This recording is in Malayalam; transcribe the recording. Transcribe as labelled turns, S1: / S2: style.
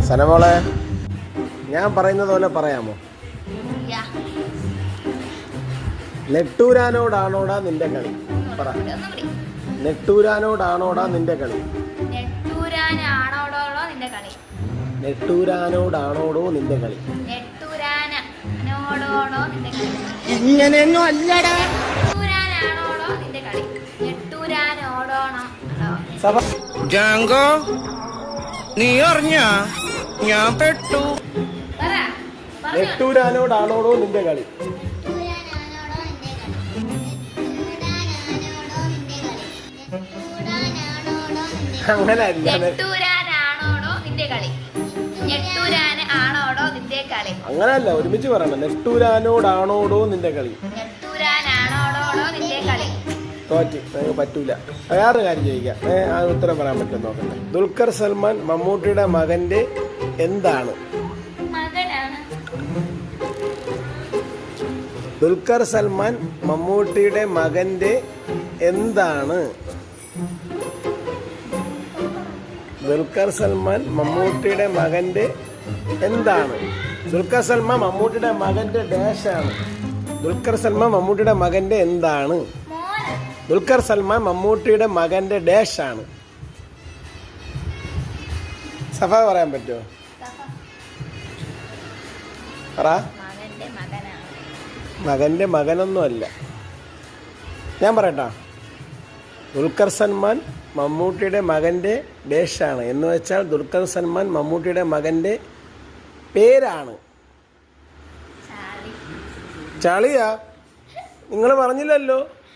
S1: സനമോളെ, ഞാൻ പറയുന്നത് പോലെ പറയാമോ? നെട്ടൂരാനോടാണോടാ നിന്റെ കളി? പറ. നെട്ടൂരാനോടാണോടാ നിന്റെ കളി? നെട്ടൂരാനോടാണോടോ നിന്റെ കളി? ഇങ്ങനെയൊന്നും അല്ലടാ.
S2: ജാങ്കോ, നീ അറിഞ്ഞ ഞാൻ പെട്ടു.
S1: നെട്ടൂരാനോടാണോടോ നിന്റെ കളി? അങ്ങനെ അല്ല. അങ്ങനല്ല, ഒരുമിച്ച് പറയണം. നെട്ടൂരാനോടാണോടോ നിന്റെ കളി? തോറ്റ്, പറ്റൂല. വേറെ കാര്യം ചോദിക്കാം, അത് ഉത്തരം പറയാൻ പറ്റും നോക്കട്ടെ. ദുൽഖർ സൽമാൻ മമ്മൂട്ടിയുടെ മകന്റെ എന്താണ്? ദുൽഖർ സൽമാൻ മമ്മൂട്ടിയുടെ മകന്റെ എന്താണ്? ദുൽഖർ സൽമാൻ മമ്മൂട്ടിയുടെ മകന്റെ എന്താണ്? ദുൽഖർ സൽമാൻ മമ്മൂട്ടിയുടെ മകന്റെ ഡാഷാണ്. ദുൽഖർ സൽമാൻ മമ്മൂട്ടിയുടെ മകന്റെ എന്താണ്? ദുൽഖർ സൽമാൻ മമ്മൂട്ടിയുടെ മകന്റെ ഡാഷാണ്. സഫ പറയാൻ പറ്റുമോ? പറ. മകന്റെ മകനൊന്നുമല്ല. ഞാൻ പറയട്ടാ. ദുൽഖർ സൽമാൻ മമ്മൂട്ടിയുടെ മകന്റെ ഡാഷാണ് എന്ന് വെച്ചാൽ ദുൽഖർ സൽമാൻ മമ്മൂട്ടിയുടെ മകന്റെ പേരാണ്. ചളിയാ? നിങ്ങൾ പറഞ്ഞില്ലല്ലോ.